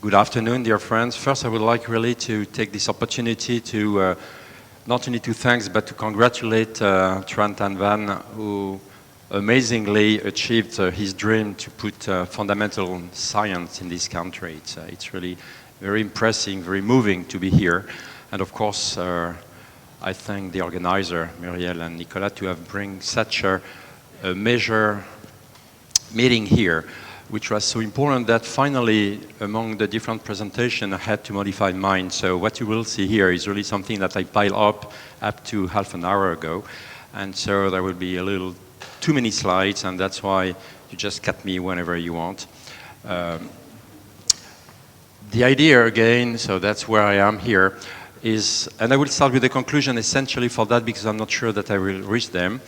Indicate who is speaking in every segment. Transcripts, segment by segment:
Speaker 1: Good afternoon, dear friends. First, I would like really to take this opportunity to not only to thank, but to congratulate Trent and Van, who amazingly achieved his dream to put fundamental science in this country. It's really very impressive, very moving to be here. And of course, I thank the organizer, Muriel and Nicolas, to have bring such a major meeting here, which was so important that finally, among the different presentations, I had to modify mine. So what you will see here is really something that I piled up to half an hour ago. And so there will be a little too many slides, and that's why you just cut me whenever you want. The idea again, so that's where I am here, is, and I will start with the conclusion essentially for that because I'm not sure that I will reach them.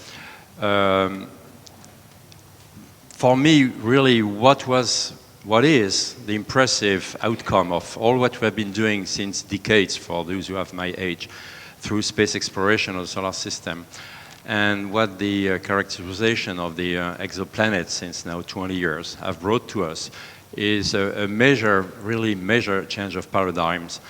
Speaker 1: For me, really, what is the impressive outcome of all what we have been doing since decades, for those who have my age, through space exploration of the solar system, and what the characterization of the exoplanets since now 20 years have brought to us, is a really major change of paradigms,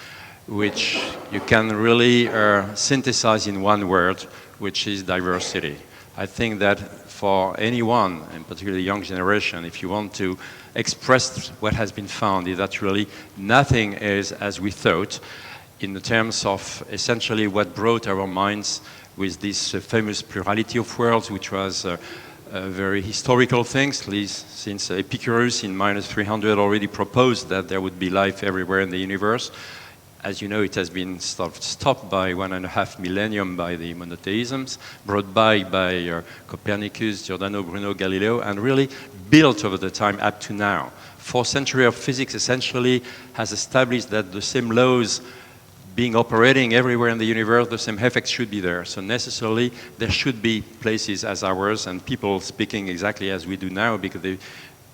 Speaker 1: which you can really synthesize in one word, which is diversity. I think that for anyone, and particularly the young generation, if you want to express what has been found, is that really nothing is as we thought in the terms of essentially what brought our minds with this famous plurality of worlds, which was a very historical thing, at least since Epicurus in -300 already proposed that there would be life everywhere in the universe. As you know, it has been stopped by 1.5 millennium by the monotheisms, brought by Copernicus, Giordano Bruno, Galileo, and really built over the time up to now. 4th century of physics essentially has established that the same laws being operating everywhere in the universe, the same effects should be there. So necessarily, there should be places as ours and people speaking exactly as we do now, because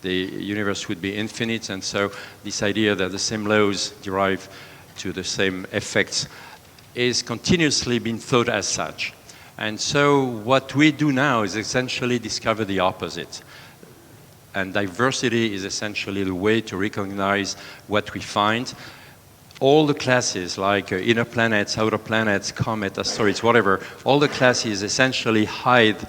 Speaker 1: the universe would be infinite. And so this idea that the same laws derive to the same effects is continuously being thought as such. And so what we do now is essentially discover the opposite. And diversity is essentially the way to recognize what we find. All the classes, like inner planets, outer planets, comets, asteroids, whatever, all the classes essentially hide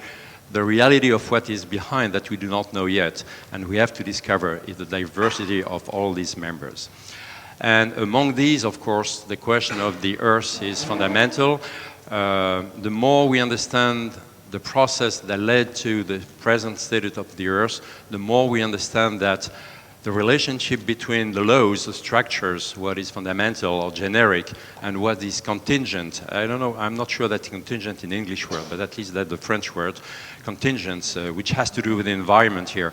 Speaker 1: the reality of what is behind that we do not know yet. And we have to discover is the diversity of all these members. And among these, of course, the question of the Earth is fundamental. The more we understand the process that led to the present state of the Earth, the more we understand that the relationship between the laws, the structures, what is fundamental or generic, and what is contingent. I don't know, I'm not sure that's contingent in English word, but at least that's the French word, contingent, which has to do with the environment here.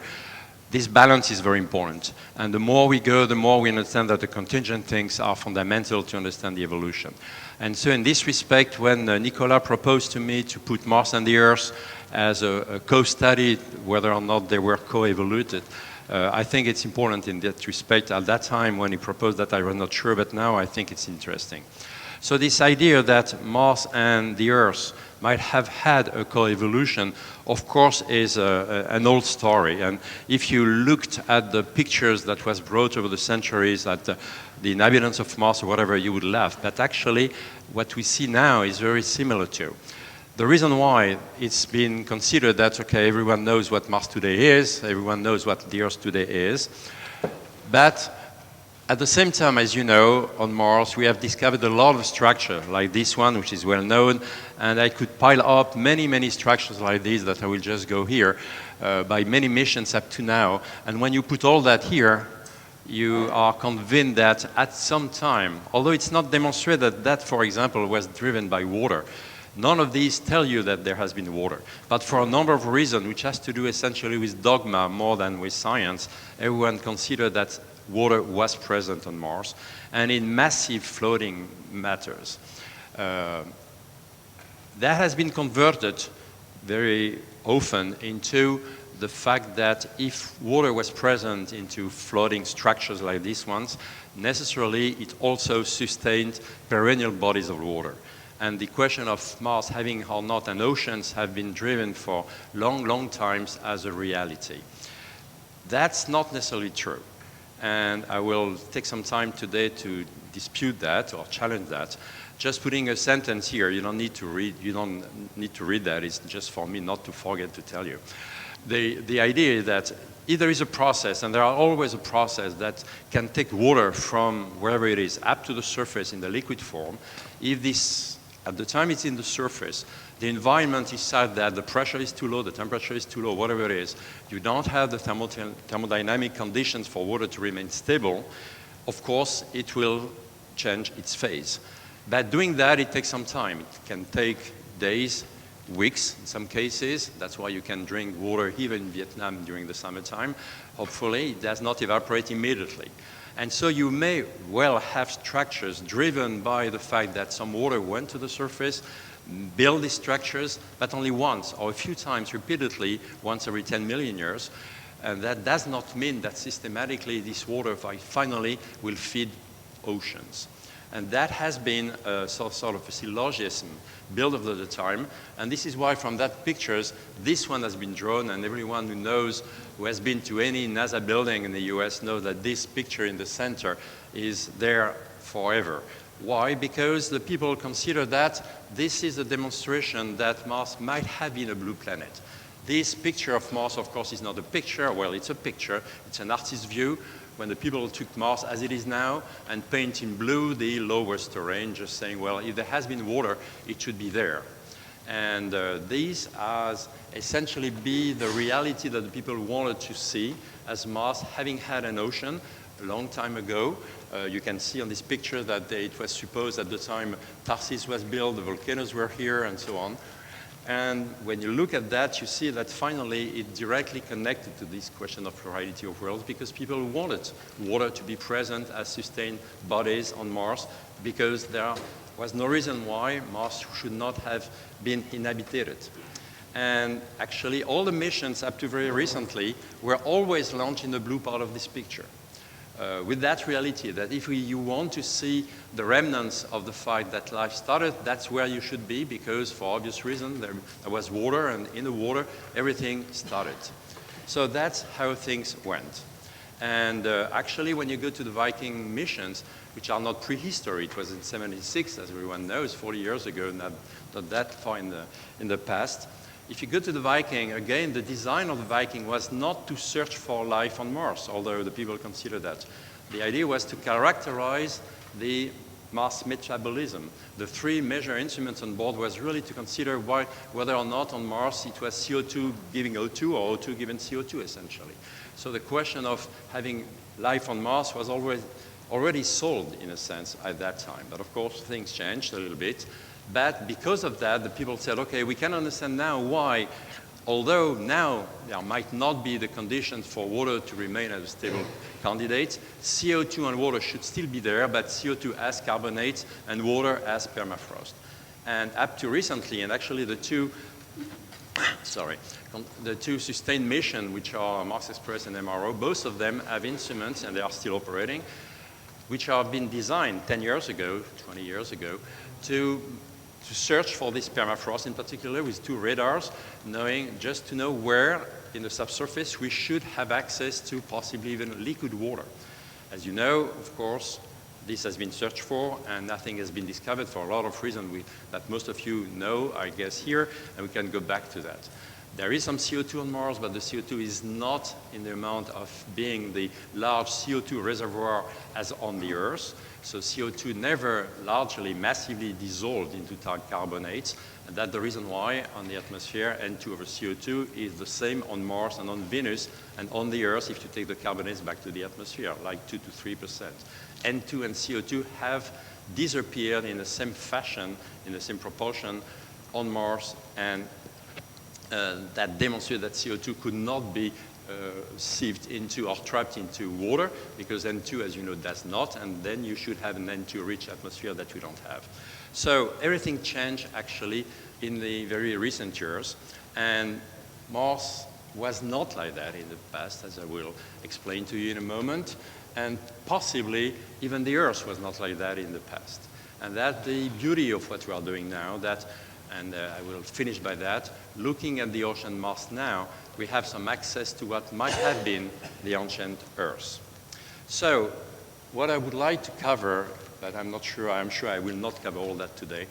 Speaker 1: This balance is very important. And the more we go, the more we understand that the contingent things are fundamental to understand the evolution. And so in this respect, when Nicolas proposed to me to put Mars and the Earth as a co-study, whether or not they were co-evoluted, I think it's important in that respect. At that time when he proposed that, I was not sure, but now I think it's interesting. So this idea that Mars and the Earth might have had a co-evolution, of course, is an old story. And if you looked at the pictures that was brought over the centuries at the inhabitants of Mars or whatever, you would laugh. But actually, what we see now is very similar to. The reason why it's been considered that, okay, everyone knows what Mars today is, everyone knows what the Earth today is, but at the same time, as you know, on Mars, we have discovered a lot of structure, like this one, which is well known, and I could pile up many, many structures like this that I will just go here, by many missions up to now. And when you put all that here, you are convinced that at some time, although it's not demonstrated that, for example, was driven by water, none of these tell you that there has been water. But for a number of reasons, which has to do essentially with dogma more than with science, everyone considered that water was present on Mars, and in massive floating matters. That has been converted very often into the fact that if water was present into floating structures like these ones, necessarily it also sustained perennial bodies of water. And the question of Mars having or not an oceans have been driven for long, long times as a reality. That's not necessarily true. And I will take some time today to dispute that or challenge that. Just putting a sentence here, you don't need to read that. It's just for me not to forget to tell you. The idea is that if there is a process, and there are always a process that can take water from wherever it is up to the surface in the liquid form, if this, at the time it's in the surface, the environment is such that the pressure is too low, the temperature is too low, whatever it is, you don't have the thermodynamic conditions for water to remain stable, of course it will change its phase. But doing that, it takes some time. It can take days, weeks in some cases. That's why you can drink water even in Vietnam during the summertime. Hopefully, it does not evaporate immediately. And so you may well have structures driven by the fact that some water went to the surface, build these structures, but only once or a few times repeatedly, once every 10 million years. And that does not mean that systematically this water finally will feed oceans. And that has been a sort of a syllogism built over the time. And this is why from that pictures, this one has been drawn, and everyone who knows, who has been to any NASA building in the US knows that this picture in the center is there forever. Why? Because the people consider that this is a demonstration that Mars might have been a blue planet. This picture of Mars, of course, is not a picture. Well, it's a picture. It's an artist's view. When the people took Mars as it is now and paint in blue the lowest terrain, just saying, well, if there has been water, it should be there. And these has essentially be the reality that the people wanted to see as Mars having had an ocean a long time ago. You can see on this picture that it was supposed at the time Tarsis was built, the volcanoes were here, and so on. And when you look at that, you see that finally it directly connected to this question of plurality of worlds because people wanted water to be present as sustained bodies on Mars because there was no reason why Mars should not have been inhabited. And actually all the missions up to very recently were always launched in the blue part of this picture. With that reality, that if you want to see the remnants of the fact that life started, that's where you should be, because for obvious reasons, there was water, and in the water, everything started. So that's how things went. And actually, when you go to the Viking missions, which are not prehistory, it was in '76, as everyone knows, 40 years ago, not that far in the past. If you go to the Viking, again, the design of the Viking was not to search for life on Mars, although the people consider that. The idea was to characterize the Mars metabolism. The three measure instruments on board was really to consider whether or not on Mars it was CO2 giving O2 or O2 giving CO2, essentially. So the question of having life on Mars was already solved, in a sense, at that time. But of course, things changed a little bit. But because of that, the people said, okay, we can understand now why, although now there might not be the conditions for water to remain as a stable candidate, CO2 and water should still be there, but CO2 as carbonates and water as permafrost. And up to recently, and actually the two sustained missions, which are Mars Express and MRO, both of them have instruments, and they are still operating, which have been designed 10 years ago, 20 years ago, to search for this permafrost, in particular with two radars, just to know where in the subsurface we should have access to possibly even liquid water. As you know, of course, this has been searched for and nothing has been discovered for a lot of reasons that most of you know, I guess, here, and we can go back to that. There is some CO2 on Mars, but the CO2 is not in the amount of being the large CO2 reservoir as on the Earth. So CO2 never largely, massively dissolved into carbonates. And that's the reason why on the atmosphere, N2 over CO2 is the same on Mars and on Venus, and on the Earth if you take the carbonates back to the atmosphere, like 2 to 3%. N2 and CO2 have disappeared in the same fashion, in the same proportion on Mars, and that demonstrates that CO2 could not be sieved into or trapped into water, because N2, as you know, does not, and then you should have an N2-rich atmosphere that we don't have. So everything changed, actually, in the very recent years, and Mars was not like that in the past, as I will explain to you in a moment, and possibly even the Earth was not like that in the past. And that's the beauty of what we are doing now, and I will finish by that. Looking at the ocean Mars now, we have some access to what might have been the ancient Earth. So what I would like to cover, but I'm sure I will not cover all that today,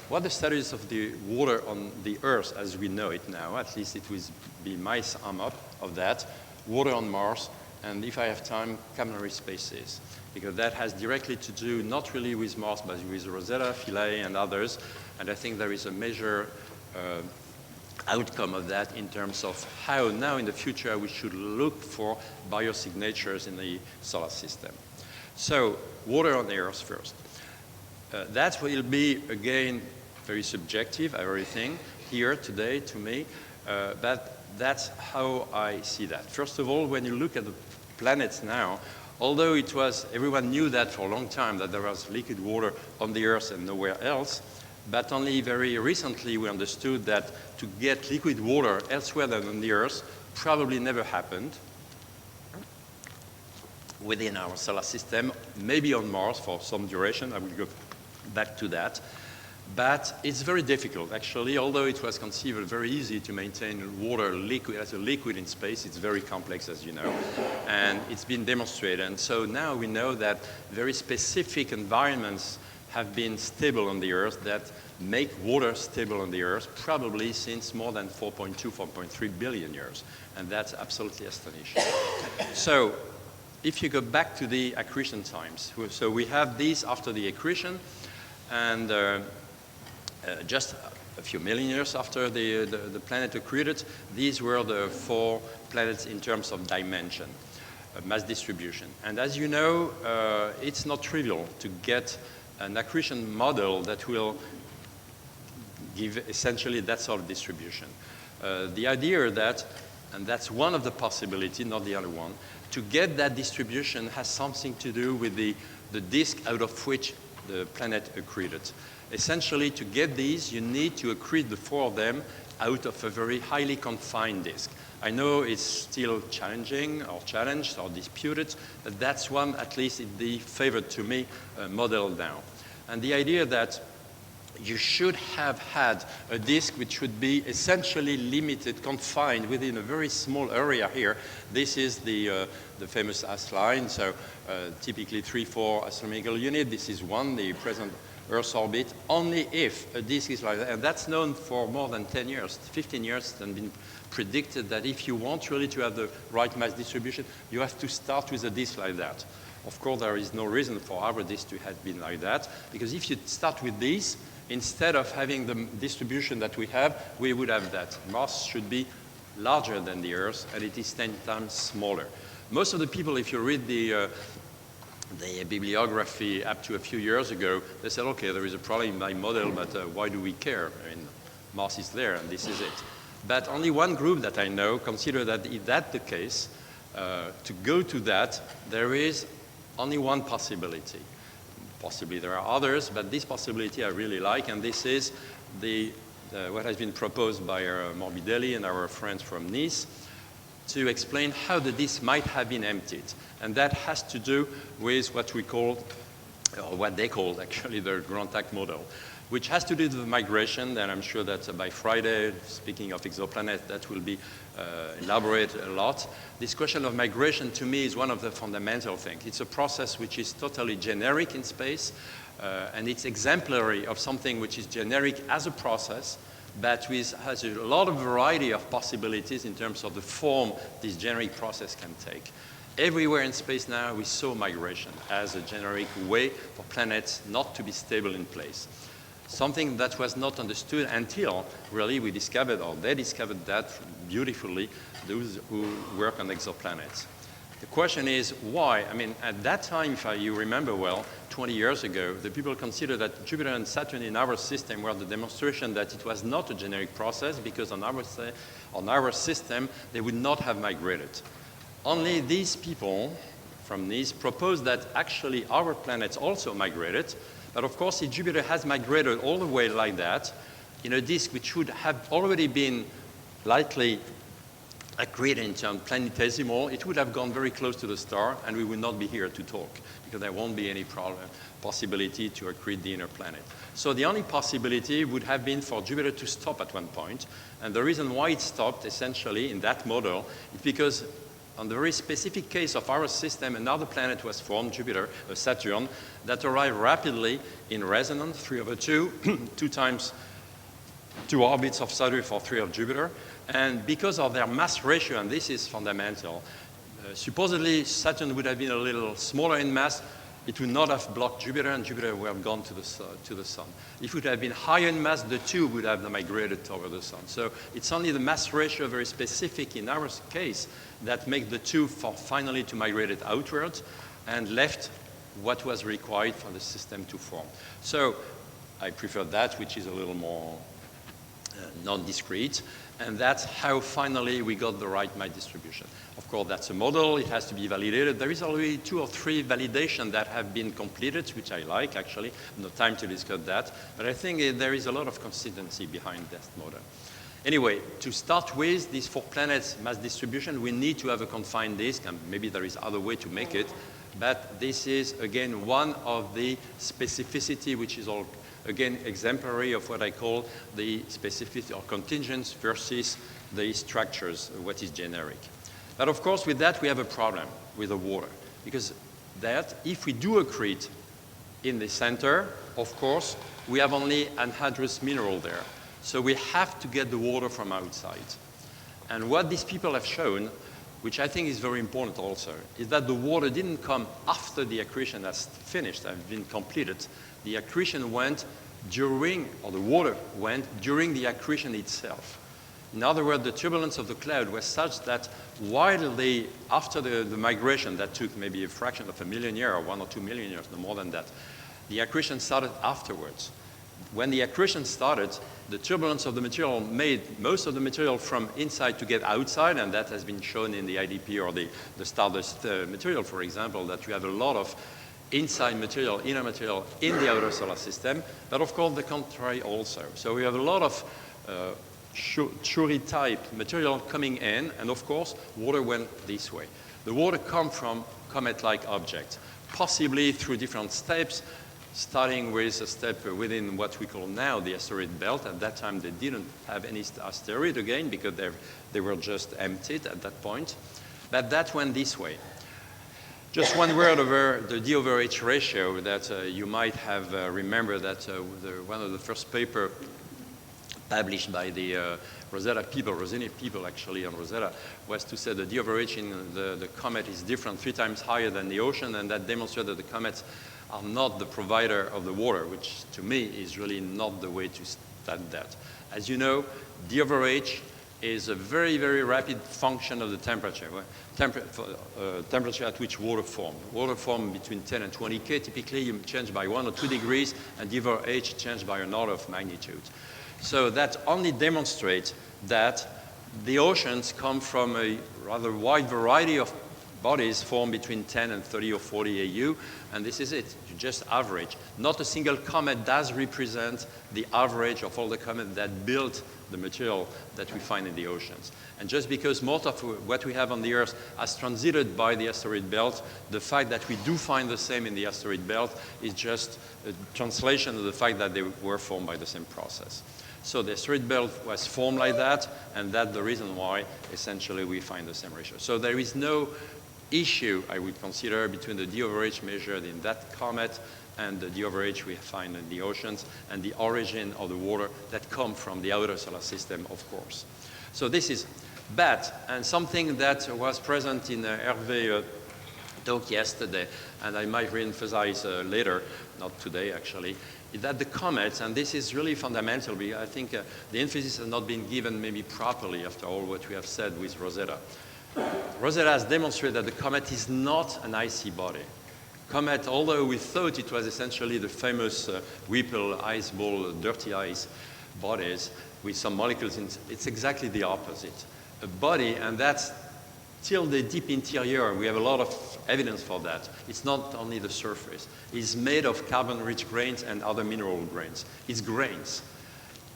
Speaker 1: what the status of the water on the Earth as we know it now, at least it will be my sum up of that, water on Mars, and if I have time, Cameron spaces, because that has directly to do not really with Mars, but with Rosetta, Philae, and others, and I think there is a major outcome of that in terms of how now in the future we should look for biosignatures in the solar system. So, water on the Earth first. That will be, again, very subjective, everything, here today to me, but that's how I see that. First of all, when you look at the planets now, although everyone knew that for a long time, that there was liquid water on the Earth and nowhere else, but only very recently we understood that to get liquid water elsewhere than on the Earth probably never happened within our solar system, maybe on Mars for some duration. I will go back to that. But it's very difficult, actually, although it was conceived very easy to maintain water as a liquid in space. It's very complex, as you know, and it's been demonstrated. And so now we know that very specific environments have been stable on the Earth that make water stable on the Earth probably since more than 4.2, 4.3 billion years. And that's absolutely astonishing. So if you go back to the accretion times, so we have these after the accretion, and just a few million years after the planet accreted, these were the 4 planets in terms of dimension, mass distribution. And as you know, it's not trivial to get an accretion model that will give essentially that sort of distribution. The idea that, and that's one of the possibilities, not the other one, to get that distribution has something to do with the disk out of which the planet accreted. Essentially, to get these, you need to accrete the 4 of them out of a very highly confined disk. I know it's still challenging or challenged or disputed, but that's one, at least, the favored to me model now. And the idea that you should have had a disk which would be essentially limited, confined within a very small area here. This is the famous AST line, so typically 3-4 astronomical units. This is 1, the present Earth's orbit, only if a disk is like that. And that's known for more than 10 years, 15 years, and been predicted that if you want really to have the right mass distribution, you have to start with a disk like that. Of course, there is no reason for our disk to have been like that, because if you start with these, instead of having the distribution that we have, we would have that. Mars should be larger than the Earth, and it is 10 times smaller. Most of the people, if you read the bibliography up to a few years ago, they said, okay, there is a problem in my model, but why do we care? I mean, Mars is there, and this is it. But only one group that I know consider that if that's the case, to go to that, there is only one possibility. Possibly there are others, but this possibility I really like, and this is what has been proposed by Morbidelli and our friends from Nice to explain how the disk might have been emptied. And that has to do with what we call, or what they called actually, the Grand Tack model, which has to do with the migration, and I'm sure that by Friday, speaking of exoplanets, that will be elaborated a lot. This question of migration, to me, is one of the fundamental things. It's a process which is totally generic in space, and it's exemplary of something which is generic as a process, but has a lot of variety of possibilities in terms of the form this generic process can take. Everywhere in space now, we saw migration as a generic way for planets not to be stable in place. Something that was not understood until really we discovered, or they discovered that beautifully, those who work on exoplanets. The question is why? I mean, at that time, if you remember well, 20 years ago, the people considered that Jupiter and Saturn in our system were the demonstration that it was not a generic process, because on our system, they would not have migrated. Only these people from Nice proposed that actually our planets also migrated. But of course, if Jupiter has migrated all the way like that, in a disk which would have already been likely accreted in terms planetesimal, it would have gone very close to the star, and we would not be here to talk, because there won't be any possibility to accrete the inner planet. So the only possibility would have been for Jupiter to stop at one point, and the reason why it stopped, essentially, in that model, is because on the very specific case of our system, another planet was formed, Jupiter, Saturn, that arrived rapidly in resonance, 3/2, 2 times 2 orbits of Saturn for 3 of Jupiter. And because of their mass ratio, and this is fundamental, supposedly Saturn would have been a little smaller in mass. It would not have blocked Jupiter, and Jupiter would have gone to the Sun. If it would have been higher in mass, the two would have migrated toward the Sun. So it's only the mass ratio, very specific in our case, that make the two finally to migrate it outwards and left what was required for the system to form. So I prefer that, which is a little more non-discrete, and that's how finally we got the right mass distribution. Of course, that's a model. It has to be validated. There is already 2 or 3 validations that have been completed, which I like, actually. No time to discuss that. But I think there is a lot of consistency behind that model. Anyway, to start with, these 4 planets mass distribution, we need to have a confined disk, and maybe there is other way to make it. But this is, again, one of the specificity, which is all, again, exemplary of what I call the specificity or contingents versus the structures, what is generic. But of course, with that, we have a problem with the water, because that, if we do accrete in the center, of course, we have only anhydrous mineral there. So we have to get the water from outside. And what these people have shown, which I think is very important also, is that the water didn't come after the accretion has finished, has been completed. The accretion went during, or the water went during the accretion itself. In other words, the turbulence of the cloud was such that while after the migration that took maybe a fraction of a million years, or 1 or 2 million years, no more than that, the accretion started afterwards. When the accretion started, the turbulence of the material made most of the material from inside to get outside, and that has been shown in the IDP or the stardust material, for example, that you have a lot of inside material, inner material in the outer solar system, but of course the contrary also. So we have a lot of Shuri type material coming in, and of course water went this way. The water comes from comet-like objects, possibly through different steps, starting with a step within what we call now the asteroid belt. At that time they didn't have any asteroid again because they were just emptied at that point, but that went this way. Just one word over the D/H ratio that you might have remembered that one of the first paper published by the Rosetta people, Rossini people actually on Rosetta, was to say the D/H in the comet is different, 3 times higher than the ocean, and that demonstrated that the comets are not the provider of the water, which to me is really not the way to study that. As you know, D/H is a very, very rapid function of the temperature. Temperature at which water forms. Water forms between 10 and 20 K. Typically, you change by 1 or 2 degrees, and D/H change by an order of magnitude. So that only demonstrates that the oceans come from a rather wide variety of bodies formed between 10 and 30 or 40 AU, and this is it. You just average. Not a single comet does represent the average of all the comets that built the material that we find in the oceans. And just because most of what we have on the Earth has transited by the asteroid belt, the fact that we do find the same in the asteroid belt is just a translation of the fact that they were formed by the same process. So the asteroid belt was formed like that, and that's the reason why essentially we find the same ratio. So there is no issue, I would consider, between the D/H measured in that comet and the D/H we find in the oceans and the origin of the water that come from the outer solar system, of course. So this is bad, and something that was present in Hervé's talk yesterday, and I might re-emphasize later, not today actually, is that the comets, and this is really fundamental, because I think the emphasis has not been given maybe properly after all what we have said with Rosetta. Rosetta has demonstrated that the comet is not an icy body. Comet, although we thought it was essentially the famous Whipple ice ball, dirty ice bodies with some molecules in, it's exactly the opposite. A body, and that's till the deep interior, we have a lot of evidence for that. It's not only the surface. It's made of carbon-rich grains and other mineral grains. It's grains.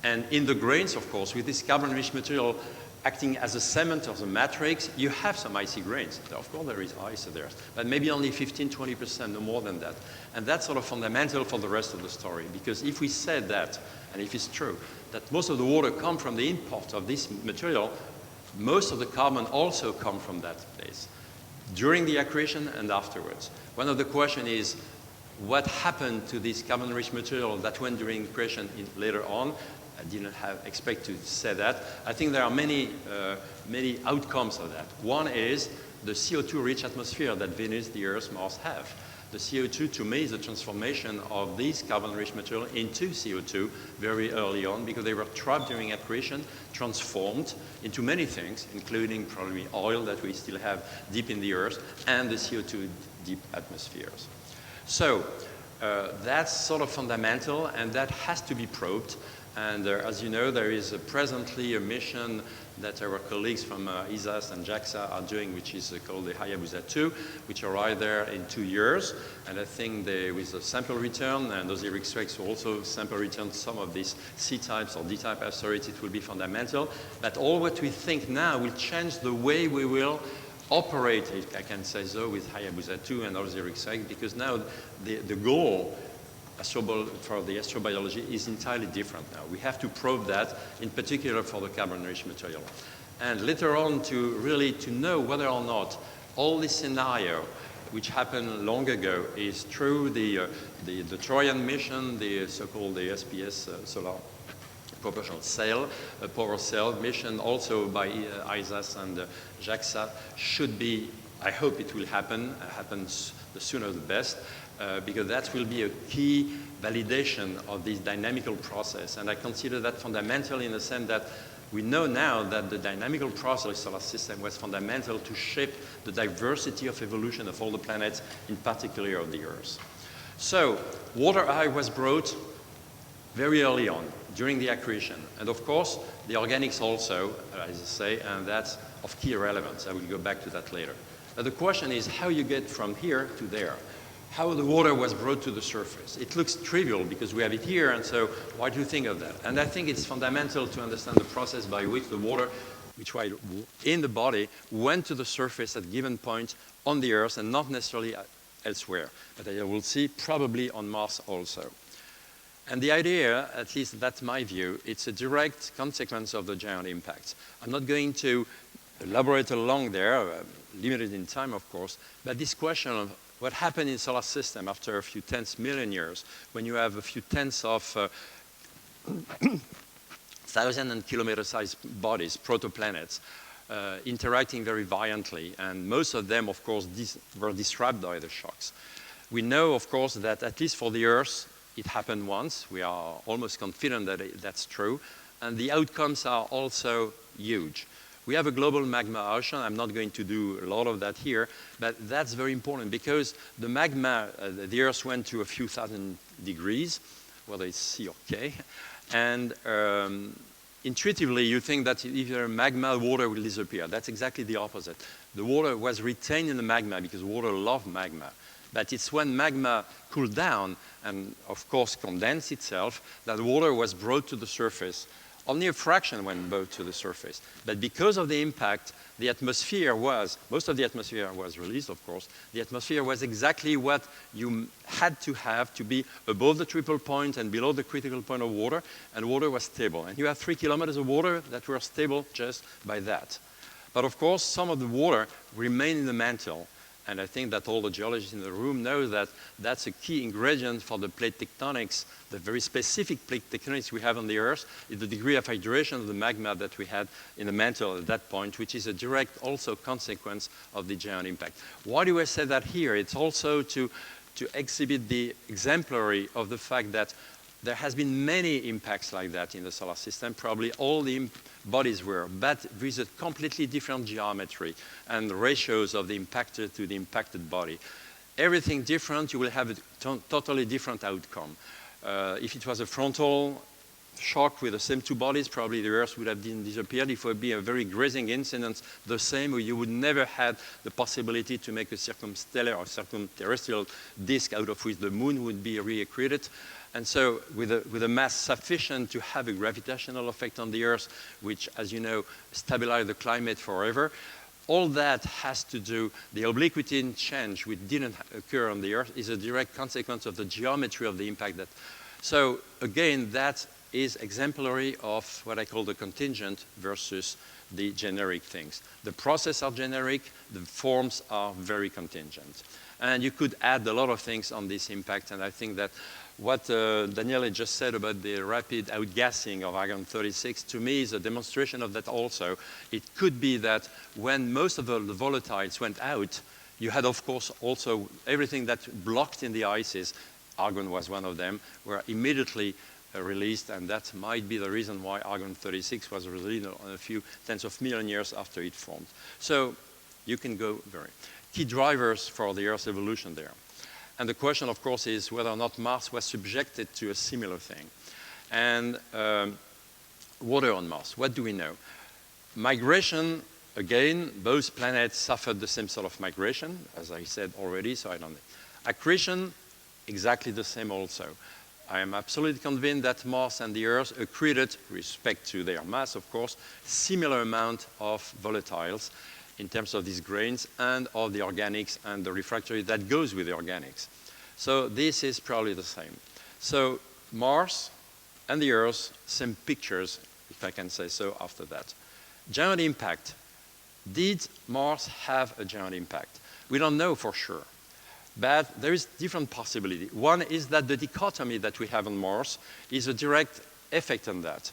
Speaker 1: And in the grains, of course, with this carbon-rich material acting as a cement of the matrix, you have some icy grains. Of course, there is ice there, but maybe only 15–20%, no more than that. And that's sort of fundamental for the rest of the story, because if we said that, and if it's true, that most of the water comes from the import of this material, most of the carbon also come from that place. during the accretion and afterwards. One of the questions is, what happened to this carbon-rich material that went during accretion later on? I didn't expect to say that. I think there are many outcomes of that. One is the CO2-rich atmosphere that Venus, the Earth, Mars have. The CO2, to me, is a transformation of this carbon-rich material into CO2 very early on, because they were trapped during accretion, transformed into many things, including probably oil that we still have deep in the Earth, and the CO2 deep atmospheres. So that's sort of fundamental, and that has to be probed. And as you know, there is presently a mission that our colleagues from ESAS and JAXA are doing, which is called the Hayabusa 2, which arrive there in 2 years. And I think with a sample return, and those ERIC will also sample return some of these C-types or D-type asteroids, it will be fundamental. But all what we think now will change the way we will operate, if I can say so, with Hayabusa 2 and those ERIC, because now the goal for the astrobiology is entirely different now. We have to probe that, in particular for the carbon-rich material. And later on, to know whether or not all this scenario, which happened long ago, is true. The Trojan mission, the so-called the SPS solar proportional cell, power cell mission, also by ISAS and JAXA, should be, I hope it will happen, happens the sooner the best, because that will be a key validation of this dynamical process. And I consider that fundamental in the sense that we know now that the dynamical process of the solar system was fundamental to shape the diversity of evolution of all the planets, in particular of the Earth. So water eye was brought very early on, during the accretion. And of course, the organics also, as I say, and that's of key relevance. I will go back to that later. But the question is how you get from here to there. How the water was brought to the surface. It looks trivial because we have it here, and so why do you think of that? And I think it's fundamental to understand the process by which the water, which was in the body, went to the surface at a given point on the Earth and not necessarily elsewhere. But I will see probably on Mars also. And the idea, at least that's my view, it's a direct consequence of the giant impacts. I'm not going to elaborate along there, limited in time, of course, but this question of what happened in the solar system after a few tenths million years, when you have a few tenths of thousand and kilometer-sized bodies, protoplanets, interacting very violently, and most of them, of course, were disrupted by the shocks. We know, of course, that at least for the Earth, it happened once. We are almost confident that that's true, and the outcomes are also huge. We have a global magma ocean. I'm not going to do a lot of that here, but that's very important because the magma, the Earth went to a few thousand degrees, whether it's C or K, and intuitively you think that if there is magma, water will disappear. That's exactly the opposite. The water was retained in the magma because water loves magma. But it's when magma cooled down and, of course, condensed itself that the water was brought to the surface. Only a fraction went brought to the surface. But because of the impact, the atmosphere was, most of the atmosphere was released, of course. The atmosphere was exactly what you had to be above the triple point and below the critical point of water, and water was stable. And you have 3 kilometers of water that were stable just by that. But of course, some of the water remained in the mantle. And I think that all the geologists in the room know that that's a key ingredient for the plate tectonics, the very specific plate tectonics we have on the Earth, is the degree of hydration of the magma that we had in the mantle at that point, which is a direct also consequence of the giant impact. Why do I say that here? It's also to exhibit the exemplary of the fact that there has been many impacts like that in the solar system. Probably all the bodies were, but with a completely different geometry and ratios of the impacted to the impacted body. Everything different, you will have a totally different outcome. If it was a frontal shock with the same 2 bodies, probably the Earth would have disappeared. If it would be a very grazing incident, the same, you would never have the possibility to make a circumstellar or circumterrestrial disk out of which the moon would be reaccreted. And so with a mass sufficient to have a gravitational effect on the Earth, which, as you know, stabilize the climate forever, all that has to do, the obliquity change which didn't occur on the Earth is a direct consequence of the geometry of the impact. So again, that is exemplary of what I call the contingent versus the generic things. The processes are generic, the forms are very contingent. And you could add a lot of things on this impact, and I think that what Daniele just said about the rapid outgassing of argon-36 to me is a demonstration of that also. It could be that when most of the volatiles went out, you had, of course, also everything that blocked in the ices, argon was one of them, were immediately released, and that might be the reason why argon-36 was released a few tens of million years after it formed. So you can go very key drivers for the Earth's evolution there. And the question, of course, is whether or not Mars was subjected to a similar thing. And water on Mars, what do we know? Migration, again, both planets suffered the same sort of migration, as I said already, so I don't know. Accretion, exactly the same also. I am absolutely convinced that Mars and the Earth accreted, with respect to their mass, of course, similar amount of volatiles in terms of these grains and of the organics and the refractory that goes with the organics. So this is probably the same. So Mars and the Earth, same pictures, if I can say so, after that. Giant impact. Did Mars have a giant impact? We don't know for sure. But there is different possibility. One is that the dichotomy that we have on Mars is a direct effect on that.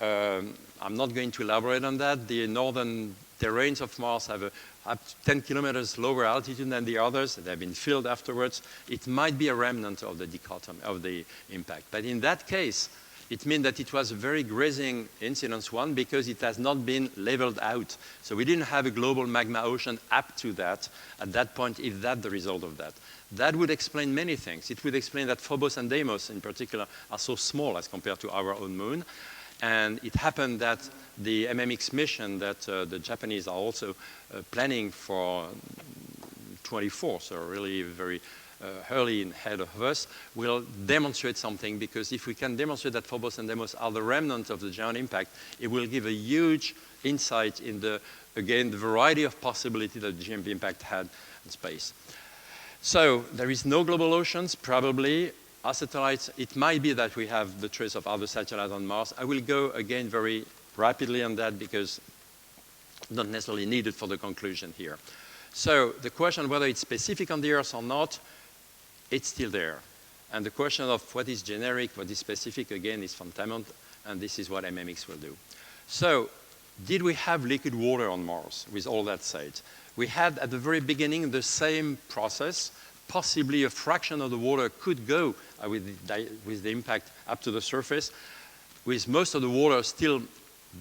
Speaker 1: I'm not going to elaborate on that. The northern terrains of Mars have up to 10 kilometers lower altitude than the others. They have been filled afterwards. It might be a remnant of the dichotomy, of the impact. But in that case, it means that it was a very grazing incidence one because it has not been leveled out. So we didn't have a global magma ocean up to that at that point, if that's the result of that. That would explain many things. It would explain that Phobos and Deimos in particular are so small as compared to our own moon. And it happened that the MMX mission that the Japanese are also planning for 24, so really very early ahead of us, will demonstrate something, because if we can demonstrate that Phobos and Deimos are the remnant of the giant impact, it will give a huge insight in the, again, the variety of possibility that the giant impact had in space. So there is no global oceans, probably. Our satellites, it might be that we have the trace of other satellites on Mars. I will go again very rapidly on that because not necessarily needed for the conclusion here. So the question whether it's specific on the Earth or not, it's still there. And the question of what is generic, what is specific, again, is fundamental, and this is what MMX will do. So did we have liquid water on Mars with all that said? We had at the very beginning the same process. Possibly a fraction of the water could go with the impact up to the surface, with most of the water still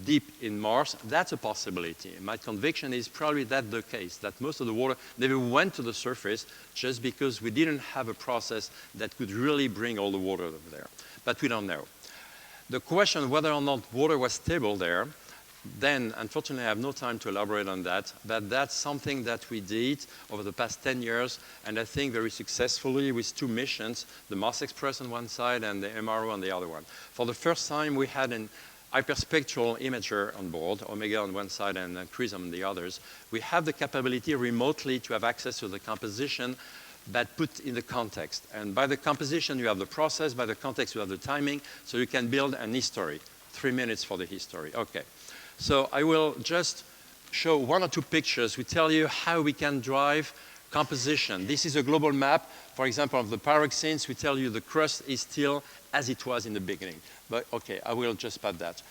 Speaker 1: deep in Mars. That's a possibility. My conviction is probably that the case, that most of the water never went to the surface just because we didn't have a process that could really bring all the water over there. But we don't know. The question whether or not water was stable there, then unfortunately I have no time to elaborate on that, but that's something that we did over the past 10 years, and I think very successfully with two missions, the Mars Express on one side and the MRO on the other one. For the first time we had an hyperspectral imager on board, Omega on one side and Crism on the others. We have the capability remotely to have access to the composition, but put in the context. And by the composition you have the process, by the context you have the timing, so you can build an history. 3 minutes for the history. Okay. So I will just show one or two pictures. We tell you how we can drive composition. This is a global map, for example, of the pyroxenes. We tell you the crust is still as it was in the beginning. But okay, I will just put that.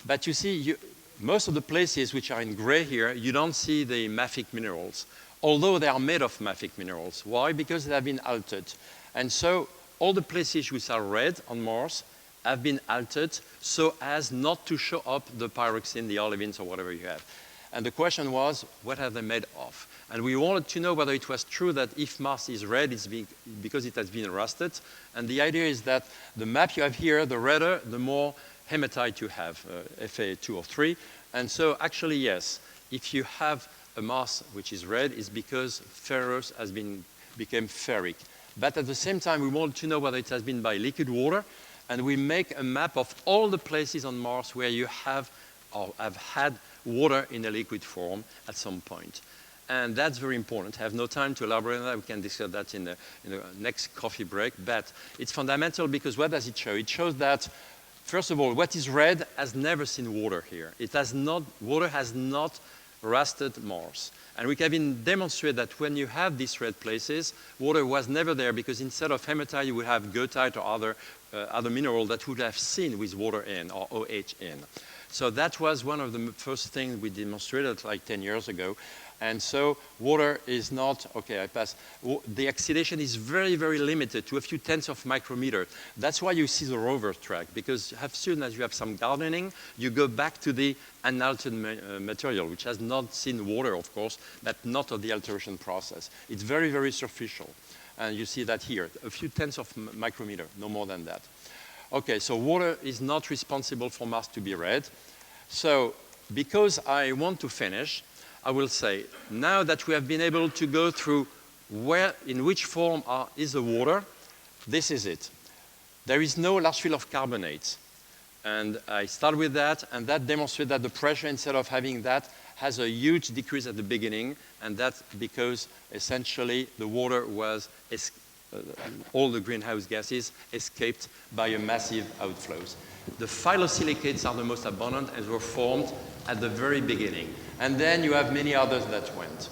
Speaker 1: But you see, most of the places which are in gray here, you don't see the mafic minerals, although they are made of mafic minerals. Why? Because they have been altered. And so all the places which are red on Mars have been altered so as not to show up the pyroxene, the olivines, or whatever you have. And the question was, what are they made of? And we wanted to know whether it was true that if Mars is red, it's because it has been rusted. And the idea is that the map you have here, the redder, the more hematite you have, Fa2 or 3. And so actually, yes, if you have a Mars which is red, it's because ferrous has became ferric. But at the same time, we wanted to know whether it has been by liquid water. And we make a map of all the places on Mars where you have or have had water in a liquid form at some point. And that's very important. I have no time to elaborate on that. We can discuss that in the next coffee break. But it's fundamental because what does it show? It shows that First of all, what is red has never seen water here. Water has not rusted Mars. And we can demonstrate that when you have these red places, water was never there because instead of hematite, you would have goethite or other mineral that would have seen with water in or OH in. So that was one of the first things we demonstrated like 10 years ago. And so water is not, okay, I pass. The oxidation is very, very limited to a few tenths of micrometer. That's why you see the rover track, because as soon as you have some gardening, you go back to the unaltered material, which has not seen water, of course, but not of the alteration process. It's very, very superficial. And you see that here, a few tenths of micrometer, no more than that. Okay, so water is not responsible for Mars to be red. So because I want to finish, I will say, now that we have been able to go through in which form is the water, this is it. There is no large field of carbonates. And I start with that, and that demonstrates that the pressure, instead of having that, has a huge decrease at the beginning, and that's because essentially the water was, all the greenhouse gases escaped by a massive outflows. The phyllosilicates are the most abundant and were formed at the very beginning. And then you have many others that went.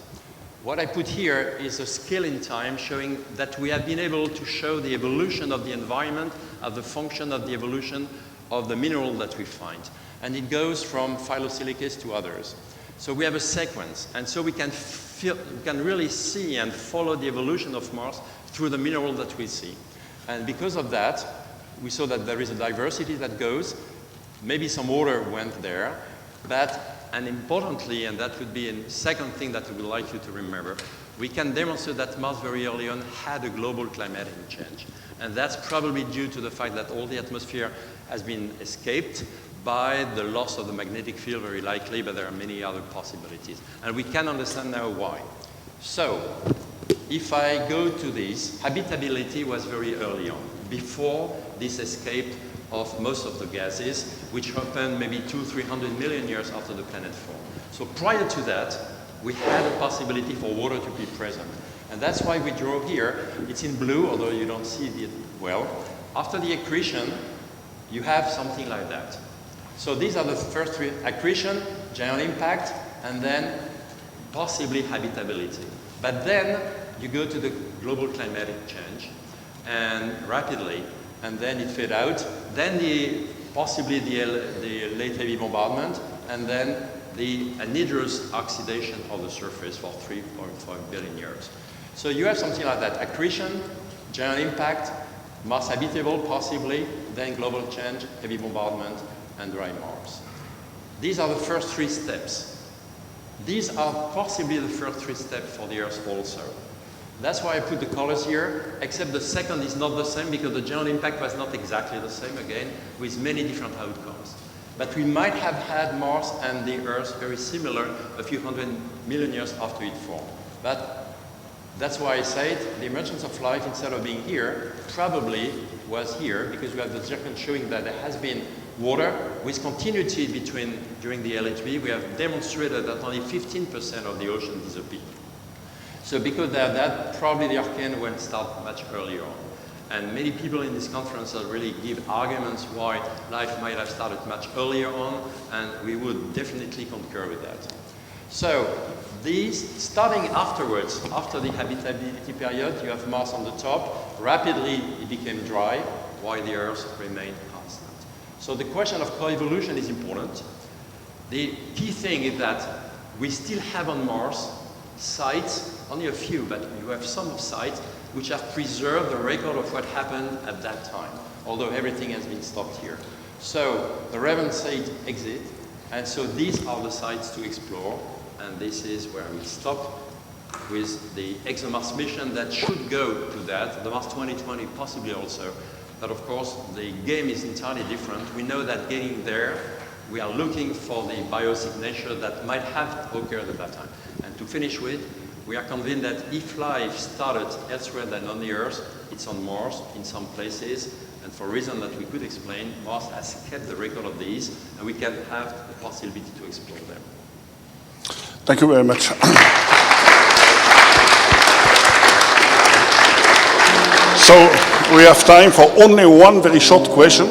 Speaker 1: What I put here is a scale in time showing that we have been able to show the evolution of the environment, of the function of the evolution of the mineral that we find. And it goes from phyllosilicates to others. So we have a sequence. And so we can really see and follow the evolution of Mars through the mineral that we see. And because of that, we saw that there is a diversity that goes. Maybe some water went there, and importantly, and that would be a second thing that we would like you to remember, we can demonstrate that Mars very early on had a global climatic change. And that's probably due to the fact that all the atmosphere has been escaped by the loss of the magnetic field, very likely, but there are many other possibilities. And we can understand now why. So, if I go to this, habitability was very early on, before this escape of most of the gases, which happened maybe 200–300 million years after the planet formed. So prior to that, we had a possibility for water to be present. And that's why we draw here, it's in blue, although you don't see it well. After the accretion, you have something like that. So these are the first three: accretion, giant impact, and then possibly habitability. But then you go to the global climatic change, and rapidly, and then it fade out, then possibly the late heavy bombardment, and then the anhydrous oxidation of the surface for 3.5 billion years. So you have something like that: accretion, giant impact, Mars habitable possibly, then global change, heavy bombardment, and dry Mars. These are the first three steps. These are possibly the first three steps for the Earth also. That's why I put the colors here, except the second is not the same because the giant impact was not exactly the same, again, with many different outcomes. But we might have had Mars and the Earth very similar a few hundred million years after it formed. But that's why I said the emergence of life, instead of being here, probably was here, because we have the zircon showing that there has been water with continuity during the LHB. We have demonstrated that only 15% of the ocean disappeared. So because of that, probably the Archean will start much earlier on. And many people in this conference will really give arguments why life might have started much earlier on, and we would definitely concur with that. So these, starting afterwards, after the habitability period, you have Mars on the top. Rapidly, it became dry, while the Earth remained constant. So the question of coevolution is important. The key thing is that we still have on Mars sites, only a few, but you have some sites which have preserved the record of what happened at that time, although everything has been stopped here. So the Raven site exit, and so these are the sites to explore, and this is where we stop with the ExoMars mission that should go to that, the Mars 2020 possibly also, but of course the game is entirely different. We know that getting there, we are looking for the biosignature that might have occurred at that time. And to finish with, we are convinced that if life started elsewhere than on the Earth, it's on Mars in some places, and for reasons that we could explain, Mars has kept the record of these, and we can have the possibility to explore them.
Speaker 2: Thank you very much. So we have time for only one very short question.